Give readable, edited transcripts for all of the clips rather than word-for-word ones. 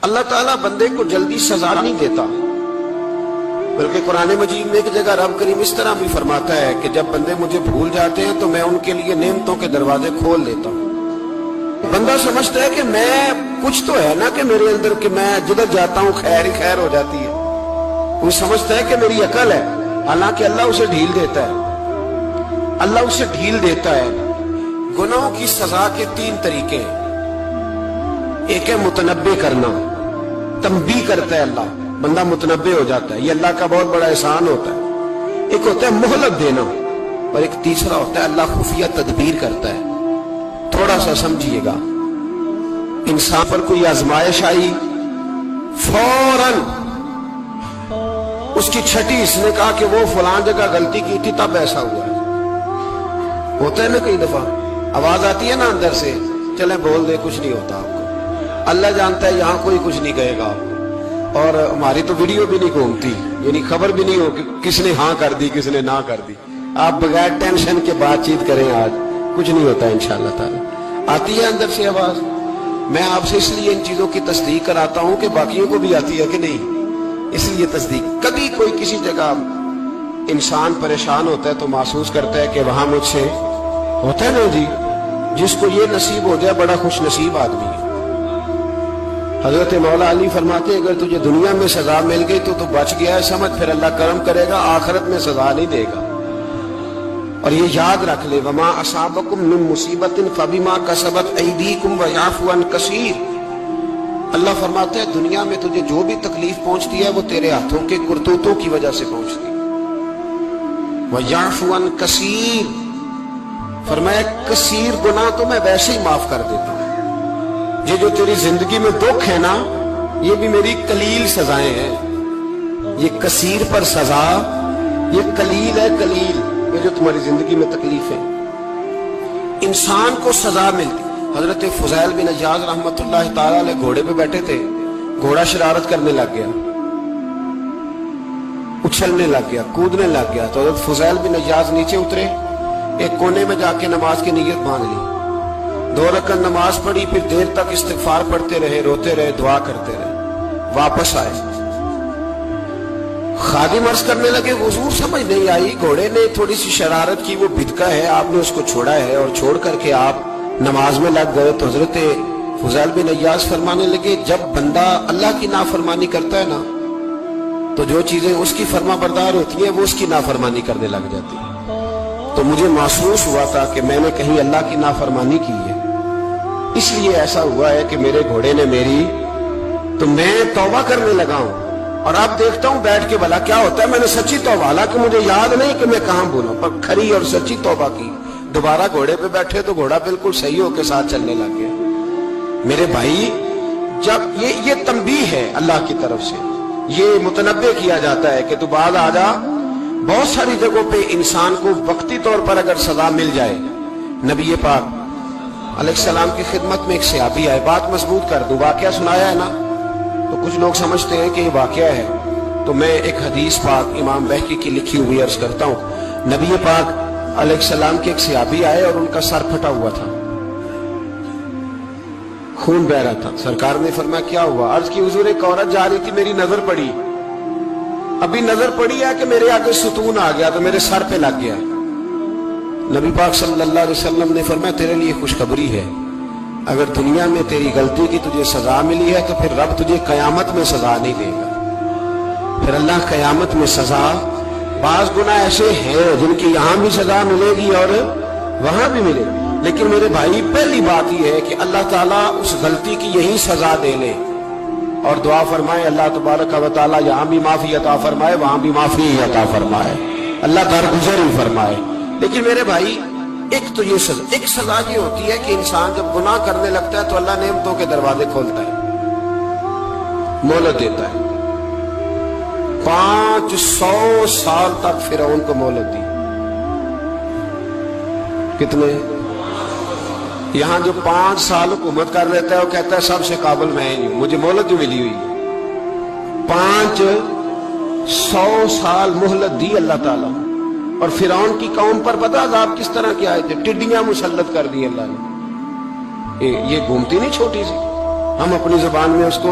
اللہ تعالیٰ بندے کو جلدی سزا نہیں دیتا، بلکہ قرآن مجید میں ایک جگہ رب کریم اس طرح بھی فرماتا ہے کہ جب بندے مجھے بھول جاتے ہیں تو میں ان کے لیے نعمتوں کے دروازے کھول دیتا ہوں۔ بندہ سمجھتا ہے کہ میں کچھ تو ہے نا کہ میرے اندر کہ میں جدھر جاتا ہوں خیر ہی خیر ہو جاتی ہے، وہ سمجھتا ہے کہ میری عقل ہے، حالانکہ اللہ اسے ڈھیل دیتا ہے۔ اللہ اسے ڈھیل دیتا ہے۔ گناہوں کی سزا کے 3 طریقے ہیں۔ ایک ہے متنبع کرنا، تنبیہ کرتا ہے اللہ، بندہ متنبع ہو جاتا ہے، یہ اللہ کا بہت بڑا احسان ہوتا ہے۔ ایک ہوتا ہے مہلت دینا، اور ایک تیسرا ہوتا ہے اللہ خفیہ تدبیر کرتا ہے۔ تھوڑا سا سمجھیے گا، انسان پر کوئی آزمائش آئی، فوراً اس کی چھٹی اس نے کہا کہ وہ فلان جگہ غلطی کی تھی تب ایسا ہوا ہے۔ ہوتا ہے نا کئی دفعہ آواز آتی ہے نا اندر سے، چلیں بول دے کچھ نہیں ہوتا آپ کو، اللہ جانتا ہے یہاں کوئی کچھ نہیں کہے گا آپ کو، اور ہماری تو ویڈیو بھی نہیں گھومتی، یعنی خبر بھی نہیں ہو کہ کس نے ہاں کر دی کس نے نہ کر دی۔ آپ بغیر ٹینشن کے بات چیت کریں، آج کچھ نہیں ہوتا انشاءاللہ تعالی۔ آتی ہے اندر سے آواز، میں آپ سے اس لیے ان چیزوں کی تصدیق کراتا ہوں کہ باقیوں کو بھی آتی ہے کہ نہیں، اس لیے تصدیق۔ کبھی کوئی کسی جگہ انسان پریشان ہوتا ہے تو محسوس کرتا ہے کہ وہاں مجھ سے ہوتا ہے نا جی، جس کو یہ نصیب ہو جائے بڑا خوش نصیب آدمی ہے۔ حضرت مولا علی فرماتے اگر تجھے دنیا میں سزا مل گئی تو بچ گیا ہے، سمجھ پھر اللہ کرم کرے گا، آخرت میں سزا نہیں دے گا۔ اور یہ یاد رکھ لے، وما اصابکم من مصیبت فبما کسبت ایدیکم ویعفو عن کثیر۔ اللہ فرماتا ہے دنیا میں تجھے جو بھی تکلیف پہنچتی ہے وہ تیرے ہاتھوں کے کرتوتوں کی وجہ سے پہنچتی ہے۔ ویعفو عن کثیر، فرمایا کثیر گناہ تو میں ویسے ہی معاف کر دیتا ہوں۔ یہ جو تیری زندگی میں دکھ ہے نا، یہ بھی میری قلیل سزائیں ہیں۔ یہ کثیر پر سزا، یہ قلیل ہے، قلیل یہ جو تمہاری زندگی میں تکلیف ہے۔ انسان کو سزا ملتی۔ حضرت فضیل بن عیاض رحمت اللہ تعالی علیہ گھوڑے پہ بیٹھے تھے، گھوڑا شرارت کرنے لگ گیا، اچھلنے لگ گیا، کودنے لگ گیا، تو حضرت فضیل بن عیاض نیچے اترے، ایک کونے میں جا کے نماز کی نیت باندھ لی، 2 رکعت نماز پڑھی، پھر دیر تک استغفار پڑھتے رہے، روتے رہے، دعا کرتے رہے، واپس آئے۔ خادم عرض کرنے لگے حضور سمجھ نہیں آئی، گھوڑے نے تھوڑی سی شرارت کی، وہ بدکا ہے، آپ نے اس کو چھوڑا ہے اور چھوڑ کر کے آپ نماز میں لگ گئے۔ تو حضرت فضیل بن عیاض فرمانے لگے جب بندہ اللہ کی نافرمانی کرتا ہے نا تو جو چیزیں اس کی فرما بردار ہوتی ہیں وہ اس کی نافرمانی کرنے لگ جاتی ہیں۔ تو مجھے محسوس ہوا تھا کہ میں نے کہیں اللہ کی نافرمانی کی ہے، اس لیے ایسا ہوا ہے کہ میرے گھوڑے نے میری، تو میں توبہ کرنے لگا ہوں، اور اب دیکھتا ہوں بیٹھ کے بھلا کیا ہوتا ہے۔ میں نے سچی توبہ، حالانکہ مجھے یاد نہیں کہ میں کہاں بولا، پر کھری اور سچی توبہ کی۔ دوبارہ گھوڑے پہ بیٹھے تو گھوڑا بالکل صحیح ہو کے ساتھ چلنے لگ گیا۔ میرے بھائی، جب یہ تنبیہ ہے اللہ کی طرف سے، یہ متنبع کیا جاتا ہے کہ تو بعد آ جا۔ بہت ساری جگہوں پہ انسان کو وقتی طور پر اگر سزا مل جائے، نبی پاک علیہ السلام کی خدمت میں ایک صحابی آئے، بات مضبوط کر دوں، واقعہ سنایا ہے نا تو کچھ لوگ سمجھتے ہیں کہ یہ واقعہ ہے، تو میں ایک حدیث پاک امام بہقی کی لکھی ہوئی عرض کرتا ہوں۔ نبی پاک علیہ السلام کے ایک صحابی آئے اور ان کا سر پھٹا ہوا تھا، خون بہ رہا تھا۔ سرکار نے فرمایا کیا ہوا؟ عرض کی حضور ایک عورت جا رہی تھی، میری نظر پڑی، ابھی نظر پڑی ہے کہ میرے آگے ستون آ گیا تو میرے سر پہ لگ گیا۔ نبی پاک صلی اللہ علیہ وسلم نے فرمایا تیرے لیے خوشخبری ہے، اگر دنیا میں تیری غلطی کی تجھے سزا ملی ہے تو پھر رب تجھے قیامت میں سزا نہیں دے گا۔ پھر اللہ قیامت میں سزا، بعض گناہ ایسے ہیں جن کی یہاں بھی سزا ملے گی اور وہاں بھی ملے گی، لیکن میرے بھائی پہلی بات یہ ہے کہ اللہ تعالیٰ اس غلطی کی یہی سزا دے لے، اور دعا فرمائے اللہ تبارک و تعالیٰ یہاں بھی معافی عطا فرمائے، وہاں بھی معافی عطا فرمائے، اللہ درگزر ہی فرمائے۔ لیکن میرے بھائی، ایک تو یہ سزا، ایک سزا یہ ہوتی ہے کہ انسان جب گناہ کرنے لگتا ہے تو اللہ نعمتوں کے دروازے کھولتا ہے، مہلت دیتا ہے۔ 500 سال تک فرعون کو مہلت دی۔ کتنے؟ یہاں جو 5 سال حکومت کر لیتا ہے وہ کہتا ہے سب سے قابل میں ہی ہوں، مجھے مہلت جو ملی ہوئی ہے۔ 500 سال مہلت دی اللہ تعالیٰ، اور فرعون کی قوم پر پتہ عذاب کس طرح کے آئے تھے؟ ٹڈیاں مسلط کر دی اللہ نے۔ یہ گھومتی نہیں چھوٹی سی، ہم اپنی زبان میں اس کو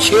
6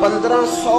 1500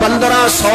1500